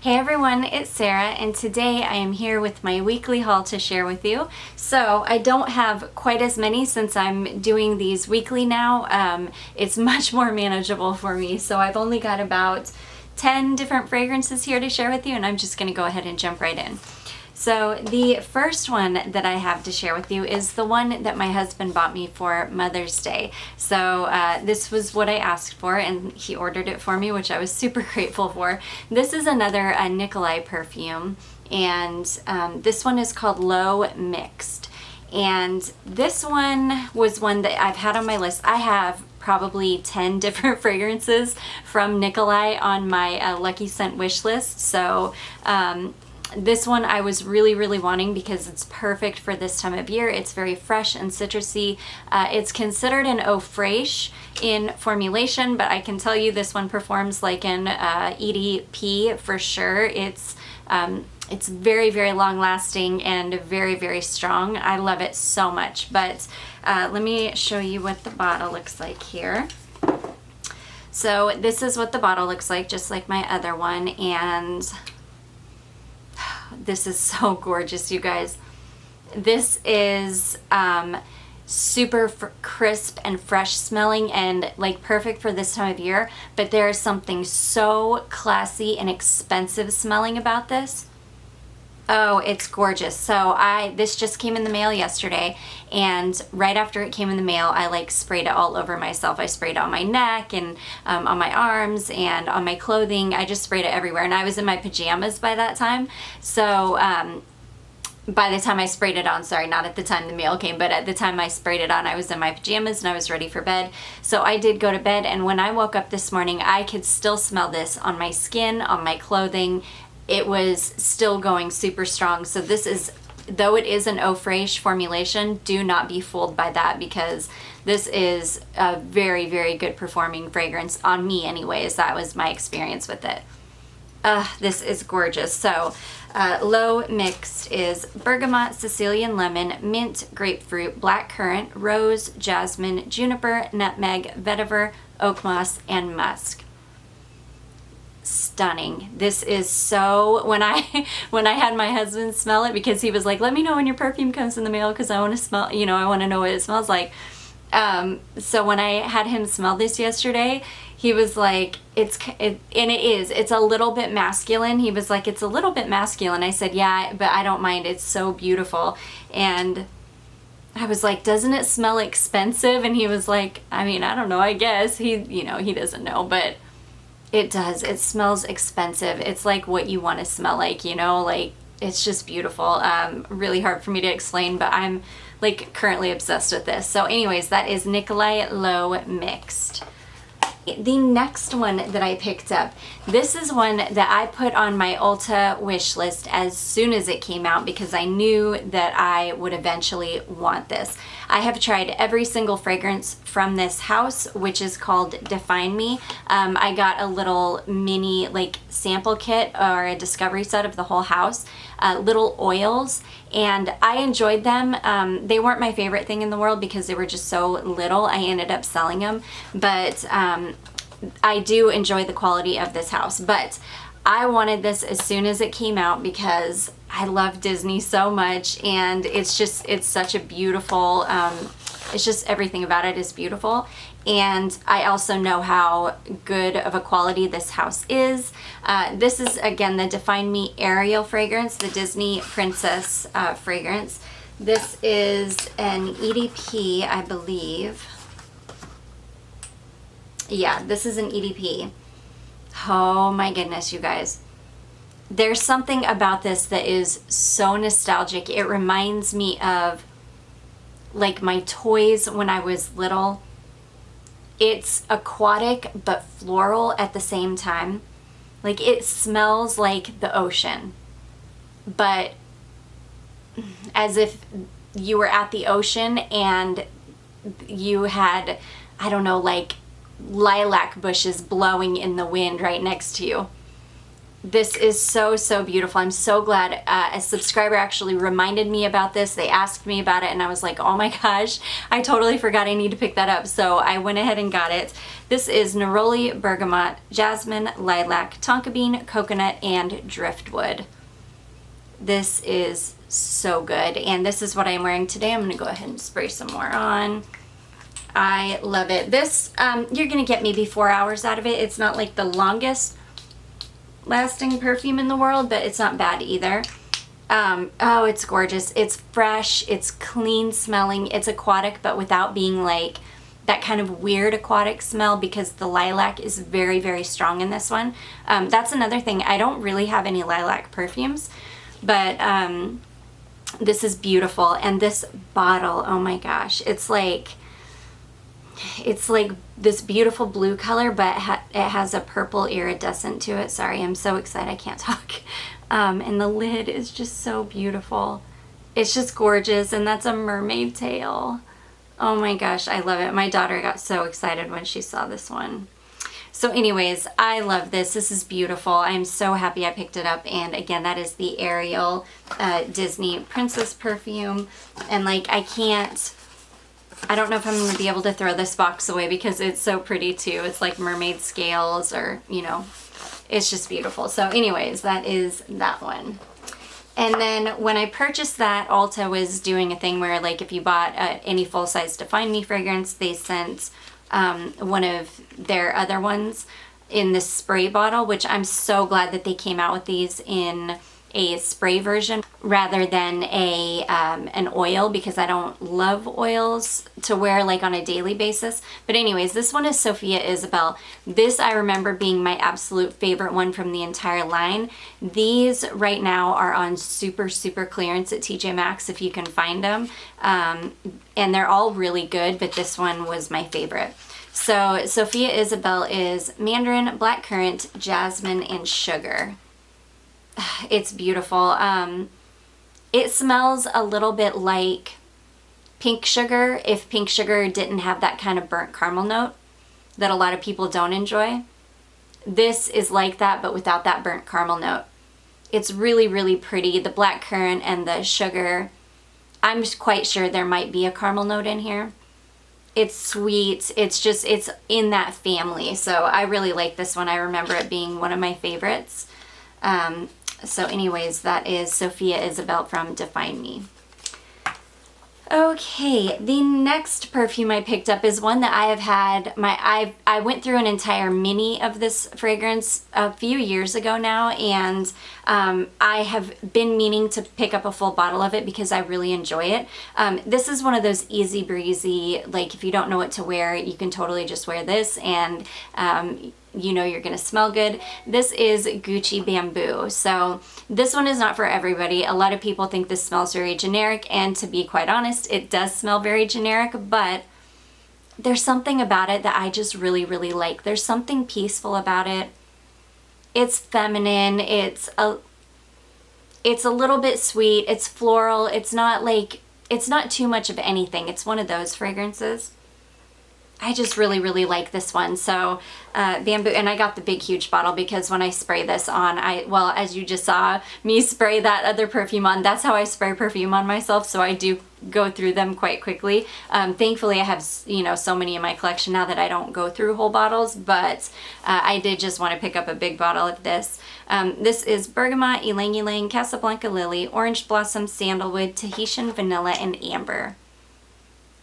Hey everyone, it's Sarah, and today I am here with my weekly haul to share with you. So I don't have quite as many since I'm doing these weekly now. It's much more manageable for me, so I've only got about 10 different fragrances here to share with you, and I'm just going to go ahead and jump right in. So the first one that I have to share with you is the one that my husband bought me for Mother's Day. So this was what I asked for, and he ordered it for me, which I was super grateful for. This is another Nicolai perfume, and this one is called Low Mixte. And this one was one that I've had on my list. I have probably 10 different fragrances from Nicolai on my Lucky Scent wish list. So this one I was really wanting because it's perfect for this time of year. It's very fresh and citrusy. It's considered an eau fraiche in formulation, but I can tell you this one performs like an EDP for sure. It's very long lasting and very strong. I love it so much. But let me show you what the bottle looks like here. So this is what the bottle looks like, just like my other one, and this is so gorgeous, you guys. This is super crisp and fresh smelling and like perfect for this time of year, but there is something so classy and expensive smelling about this. Oh, it's gorgeous. So this just came in the mail yesterday, and right after it came in the mail, I like sprayed it all over myself. I sprayed it on my neck and on my arms and on my clothing. I just sprayed it everywhere, and I was in my pajamas by that time. So by the time I sprayed it on, sorry, not at the time the mail came, but at the time I sprayed it on, I was in my pajamas and I was ready for bed. So I did go to bed, and when I woke up this morning, I could still smell this on my skin, on my clothing. It was still going super strong. So this is, though it is an eau fraiche formulation, do not be fooled by that, because this is a very good performing fragrance on me anyways. That was my experience with it. This is gorgeous. So Low Mixte is bergamot, Sicilian lemon, mint, grapefruit, black currant, rose, jasmine, juniper, nutmeg, vetiver, oak moss, and musk. Stunning. This is so, when I had my husband smell it, because he was like, let me know when your perfume comes in the mail because I want to smell, I want to know what it smells like. So when I had him smell this yesterday, he was like, it's a little bit masculine. He was like, it's a little bit masculine. I said, yeah, but I don't mind. It's so beautiful. And I was like, doesn't it smell expensive? And he was like, I mean, I don't know, I guess. He doesn't know, but it does. It smells expensive. It's like what you want to smell like, like it's just beautiful. Really hard for me to explain, but I'm like currently obsessed with this. So anyways, that is Nicolai Low Mixte. The next one that I picked up, this is one that I put on my Ulta wish list as soon as it came out because I knew that I would eventually want this. I have tried every single fragrance from this house, which is called Define Me. I got a little mini like sample kit or a discovery set of the whole house, little oils, and I enjoyed them. They weren't my favorite thing in the world because they were just so little. I ended up selling them, but I do enjoy the quality of this house. But I wanted this as soon as it came out because I love Disney so much, and it's such a beautiful, it's just everything about it is beautiful. And I also know how good of a quality this house is. This is, again, the Define Me Ariel fragrance, the Disney Princess fragrance. This is an EDP, I believe. Yeah, this is an EDP. Oh my goodness, you guys. There's something about this that is so nostalgic. It reminds me of like my toys when I was little. It's aquatic but floral at the same time. Like it smells like the ocean, but as if you were at the ocean and you had, I don't know, like lilac bushes blowing in the wind right next to you. This is so, so beautiful. I'm so glad a subscriber actually reminded me about this. They asked me about it and I was like, oh my gosh, I totally forgot I need to pick that up. So I went ahead and got it. This is Neroli, Bergamot, Jasmine, Lilac, Tonka Bean, Coconut, and Driftwood. This is so good. And this is what I'm wearing today. I'm going to go ahead and spray some more on. I love it. This, you're going to get maybe 4 hours out of it. It's not like the longest lasting perfume in the world, but it's not bad either. Oh, it's gorgeous. It's fresh, it's clean smelling, it's aquatic, but without being like that kind of weird aquatic smell, because the lilac is very, very strong in this one. That's another thing. I don't really have any lilac perfumes, but this is beautiful. And this bottle, oh my gosh, it's like this beautiful blue color, but it has a purple iridescent to it. Sorry, I'm so excited I can't talk. And the lid is just so beautiful. It's just gorgeous, and that's a mermaid tail. Oh my gosh, I love it. My daughter got so excited when she saw this one. So anyways, I love this. This is beautiful. I'm so happy I picked it up. And again, that is the Ariel Disney Princess perfume. And like, I don't know if I'm going to be able to throw this box away because it's so pretty too. It's like mermaid scales, or, you know, it's just beautiful. So anyways, that is that one. And then when I purchased that, Ulta was doing a thing where like if you bought any full-size Define Me fragrance, they sent one of their other ones in this spray bottle, which I'm so glad that they came out with these in a spray version rather than an oil, because I don't love oils to wear like on a daily basis. But anyways, this one is Sophia Isabel. This I remember being my absolute favorite one from the entire line. These right now are on super, super clearance at TJ Maxx if you can find them. And they're all really good, but this one was my favorite. So Sophia Isabel is mandarin, blackcurrant, jasmine, and sugar. It's beautiful. It smells a little bit like pink sugar, if pink sugar didn't have that kind of burnt caramel note that a lot of people don't enjoy. This is like that, but without that burnt caramel note. It's really, really pretty. The blackcurrant and the sugar, I'm quite sure there might be a caramel note in here. It's sweet. It's in that family. So I really like this one. I remember it being one of my favorites. So anyways, that is Sophia Isabel from Define Me. Okay, the next perfume I picked up is one that I have had, I went through an entire mini of this fragrance a few years ago now, and I have been meaning to pick up a full bottle of it because I really enjoy it. This is one of those easy breezy, like if you don't know what to wear, you can totally just wear this and you know you're gonna smell good. This is Gucci Bamboo. So this one is not for everybody. A lot of people think this smells very generic, and to be quite honest, it does smell very generic, but there's something about it that I just really, really like. There's something peaceful about it. It's feminine. It's a little bit sweet. It's floral. It's not too much of anything. It's one of those fragrances. I just really, really like this one. So Bamboo, and I got the big huge bottle because when I spray this on, well, as you just saw me spray that other perfume on, that's how I spray perfume on myself, so I do go through them quite quickly. Thankfully I have, so many in my collection now that I don't go through whole bottles, but I did just want to pick up a big bottle of this. This is Bergamot, Ylang Ylang, Casablanca Lily, Orange Blossom, Sandalwood, Tahitian Vanilla, and Amber.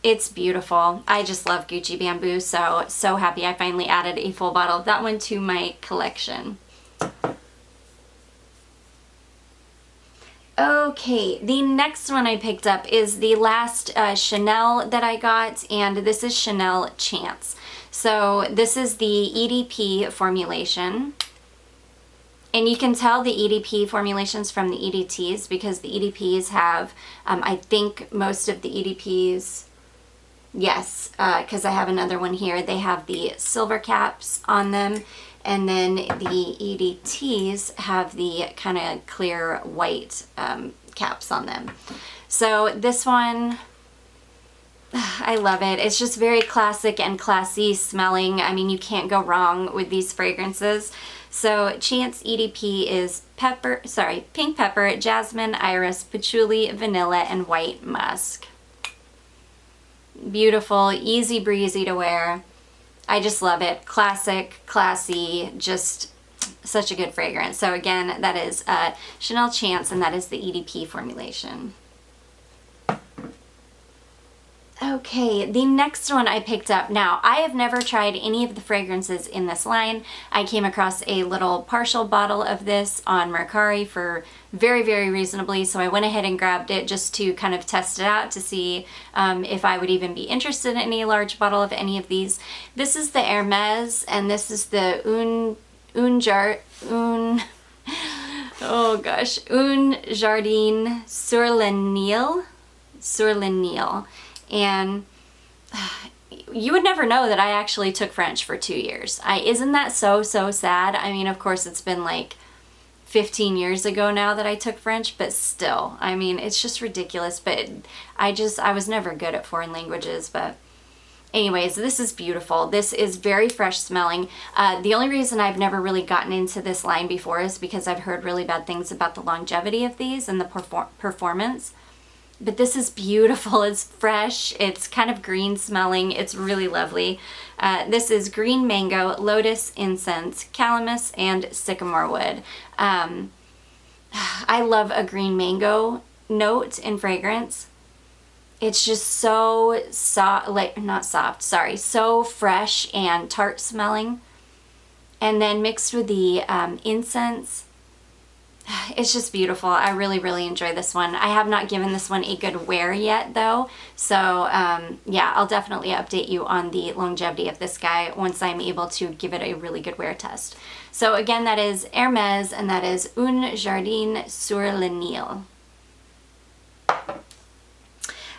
It's beautiful. I just love Gucci Bamboo, so happy I finally added a full bottle of that one to my collection. Okay, the next one I picked up is the last Chanel that I got, and this is Chanel Chance. So this is the EDP formulation. And you can tell the EDP formulations from the EDTs because the EDPs have, I think most of the EDPs, yes, because I have another one here. They have the silver caps on them, and then the EDTs have the kind of clear white caps on them. So this one, I love it. It's just very classic and classy smelling. I mean, you can't go wrong with these fragrances. So Chance EDP is pink pepper, jasmine, iris, patchouli, vanilla, and white musk. Beautiful, easy breezy to wear. I just love it. Classic, classy, just such a good fragrance. So again, that is Chanel Chance, and that is the EDP formulation. Okay, the next one I picked up. Now, I have never tried any of the fragrances in this line. I came across a little partial bottle of this on Mercari for very, very reasonably, so I went ahead and grabbed it just to kind of test it out to see if I would even be interested in any large bottle of any of these. This is the Hermes, and this is the Jardin sur le Nil. And you would never know that I actually took French for 2 years. Isn't that so sad? I mean, of course, it's been like 15 years ago now that I took French, but still, I mean, it's just ridiculous. But I was never good at foreign languages. But anyways, this is beautiful. This is very fresh smelling. The only reason I've never really gotten into this line before is because I've heard really bad things about the longevity of these and the performance. But this is beautiful. It's fresh. It's kind of green smelling. It's really lovely. This is green mango, lotus, incense, calamus, and sycamore wood. I love a green mango note in fragrance. It's just so so fresh and tart smelling. And then mixed with the incense, it's just beautiful. I really, really enjoy this one. I have not given this one a good wear yet though. So yeah, I'll definitely update you on the longevity of this guy once I'm able to give it a really good wear test. So again, that is Hermes, and that is Un Jardin sur le Nil.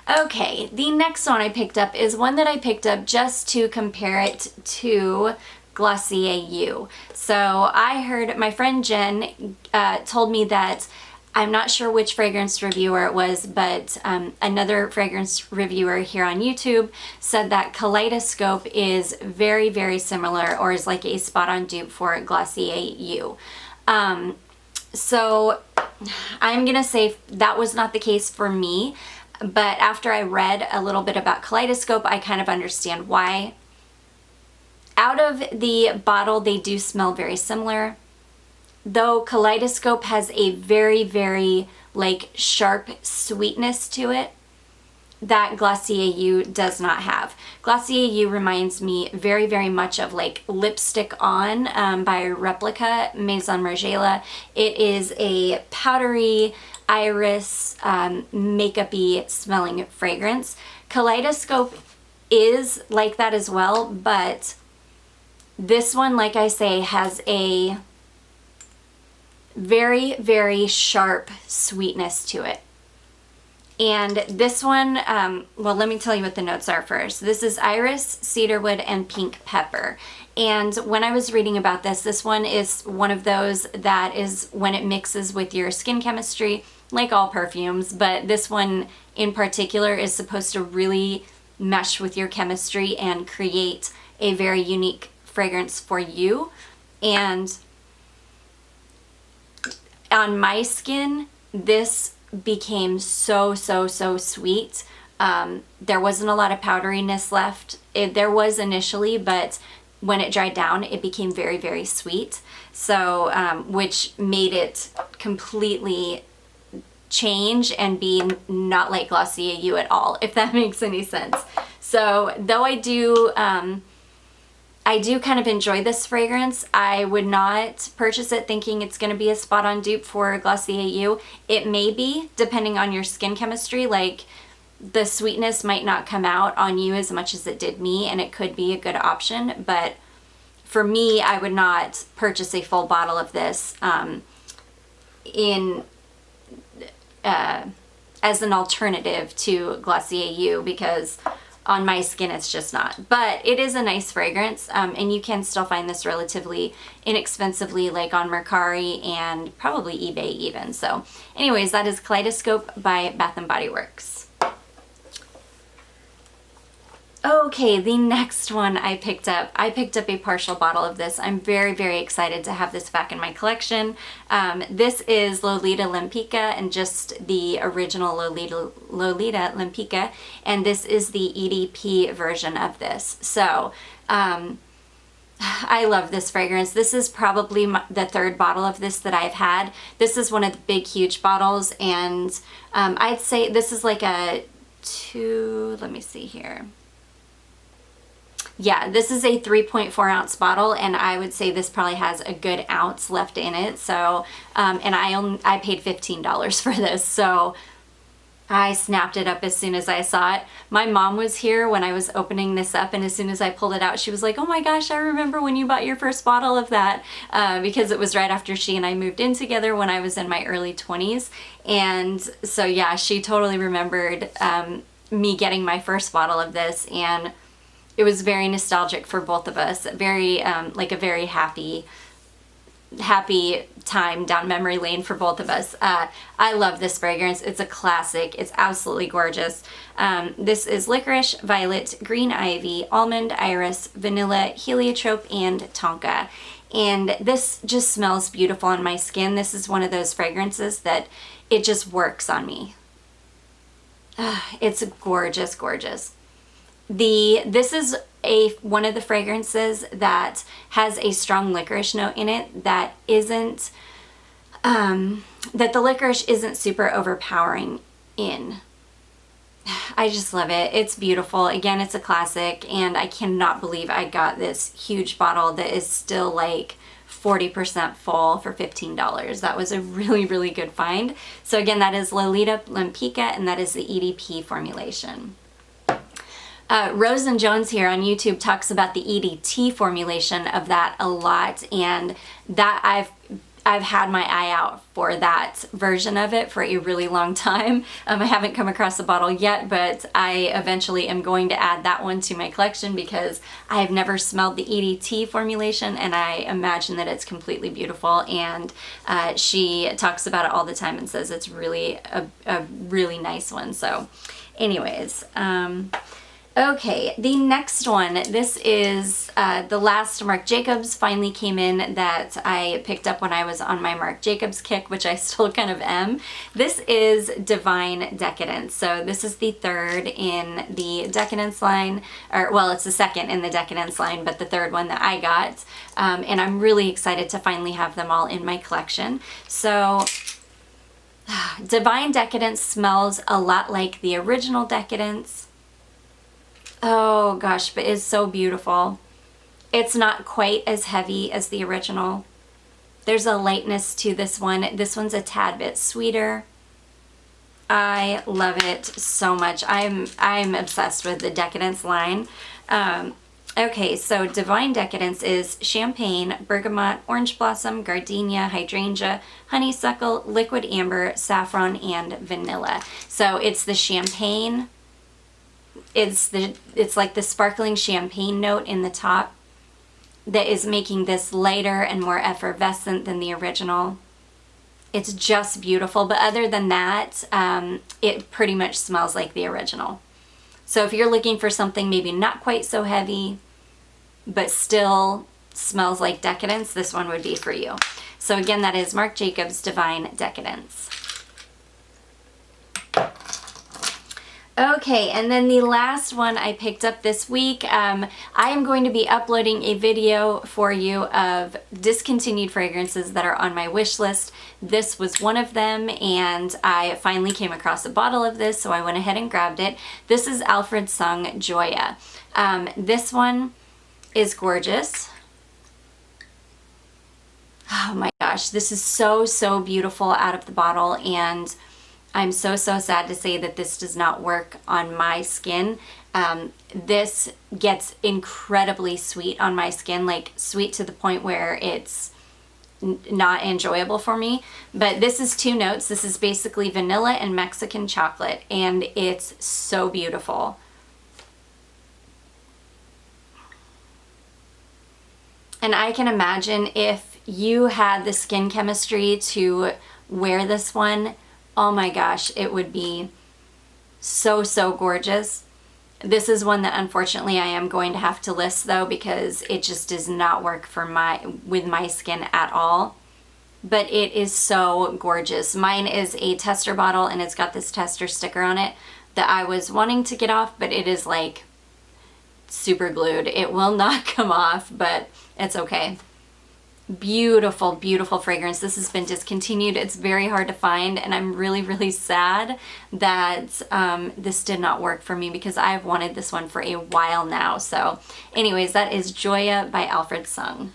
Okay, the next one I picked up is one that I picked up just to compare it to Glossier You. So I heard my friend Jen told me that, I'm not sure which fragrance reviewer it was, but another fragrance reviewer here on YouTube said that Kaleidoscope is very, very similar, or is like a spot-on dupe for Glossier You. So I'm gonna say that was not the case for me, but after I read a little bit about Kaleidoscope, I kind of understand why. Out of the bottle, they do smell very similar, though Kaleidoscope has a very, very like sharp sweetness to it that Glossier You does not have. Glossier You reminds me very, very much of like Lipstick On by Replica Maison Margiela. It is a powdery iris makeup-y smelling fragrance. Kaleidoscope is like that as well, but this one, like I say, has a very, very sharp sweetness to it. And this one, well, let me tell you what the notes are first. This is iris, cedarwood, and pink pepper. And when I was reading about this, this one is one of those that is when it mixes with your skin chemistry, like all perfumes, but this one in particular is supposed to really mesh with your chemistry and create a very unique fragrance for you. And on my skin, this became so sweet. There wasn't a lot of powderiness left. There was initially, but when it dried down, it became very, very sweet. So, which made it completely change and be not like Glossier You at all, if that makes any sense. So, though I do kind of enjoy this fragrance, I would not purchase it thinking it's going to be a spot-on dupe for Glossier You. It may be, depending on your skin chemistry. Like, the sweetness might not come out on you as much as it did me, and it could be a good option. But for me, I would not purchase a full bottle of this as an alternative to Glossier You, because on my skin it's just not. But it is a nice fragrance, and you can still find this relatively inexpensively, like on Mercari and probably eBay even. So anyways, that is Kaleidoscope by Bath & Body Works. Okay, the next one I picked up a partial bottle of this. I'm very, very excited to have this back in my collection. This is Lolita Lempica and just the original Lolita Lempica, and this is the EDP version of this. So, I love this fragrance. This is probably the third bottle of this that I've had. This is one of the big, huge bottles, and I'd say this is like a let me see here. Yeah, this is a 3.4 ounce bottle, and I would say this probably has a good ounce left in it. So, and I paid $15 for this, so I snapped it up as soon as I saw it. My mom was here when I was opening this up, and as soon as I pulled it out, she was like, "Oh my gosh, I remember when you bought your first bottle of that," because it was right after she and I moved in together when I was in my early 20s. And so yeah, she totally remembered me getting my first bottle of this, and it was very nostalgic for both of us. Very like a very happy time down memory lane for both of us. I love this fragrance. It's a classic. It's absolutely gorgeous. This is Licorice Violet, Green Ivy, Almond, Iris, Vanilla, Heliotrope, and Tonka. And this just smells beautiful on my skin. This is one of those fragrances that it just works on me. It's gorgeous, gorgeous. This is one of the fragrances that has a strong licorice note in it that isn't, that the licorice isn't super overpowering in. I just love it. It's beautiful. Again, it's a classic, and I cannot believe I got this huge bottle that is still like 40% full for $15. That was a really, really good find. So again, that is Lolita Lempica, and that is the EDP formulation. Rose and Jones here on YouTube talks about the EDT formulation of that a lot, and that I've had my eye out for that version of it for a really long time. I haven't come across a bottle yet, but I eventually am going to add that one to my collection because I have never smelled the EDT formulation, and I imagine that it's completely beautiful, and she talks about it all the time and says it's really a really nice one. So anyways, okay, the next one, this is the last Marc Jacobs finally came in that I picked up when I was on my Marc Jacobs kick, which I still kind of am. This is Divine Decadence. So this is the third in the Decadence line, or well, it's the second in the Decadence line, but the third one that I got. And I'm really excited to finally have them all in my collection. So Divine Decadence smells a lot like the original Decadence. Oh gosh, but it's so beautiful. It's not quite as heavy as the original. There's a lightness to this one. This one's a tad bit sweeter. I love it so much. I'm obsessed with the Decadence line. Okay, so Divine Decadence is champagne, bergamot, orange blossom, gardenia, hydrangea, honeysuckle, liquid amber, saffron, and vanilla. So it's the champagne. It's like the sparkling champagne note in the top that is making this lighter and more effervescent than the original. It's just beautiful, but other than that, it pretty much smells like the original. So if you're looking for something maybe not quite so heavy, but still smells like Decadence, this one would be for you. So again, that is Marc Jacobs Divine Decadence. Okay, and then the last one I picked up this week, I am going to be uploading a video for you of discontinued fragrances that are on my wish list. This was one of them, and I finally came across a bottle of this, so I went ahead and grabbed it. This is Alfred Sung Joya. This one is gorgeous. Oh my gosh, this is so, so beautiful out of the bottle, and I'm so, so sad to say that this does not work on my skin. This gets incredibly sweet on my skin, like sweet to the point where it's not enjoyable for me. But this is two notes. This is basically vanilla and Mexican chocolate, and it's so beautiful. And I can imagine if you had the skin chemistry to wear this one, oh my gosh, it would be so, so gorgeous. This is one that unfortunately I am going to have to list though, because it just does not work for with my skin at all. But it is so gorgeous. Mine is a tester bottle and it's got this tester sticker on it that I was wanting to get off, but it is like super glued. It will not come off, but it's okay. Beautiful, beautiful fragrance. This has been discontinued. It's very hard to find, and I'm really, really sad that this did not work for me, because I've wanted this one for a while now. So anyways, that is Joya by Alfred Sung.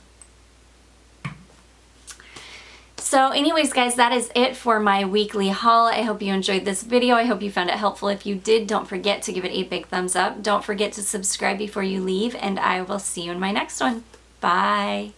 So anyways, guys, that is it for my weekly haul. I hope you enjoyed this video. I hope you found it helpful. If you did, don't forget to give it a big thumbs up. Don't forget to subscribe before you leave, and I will see you in my next one. Bye.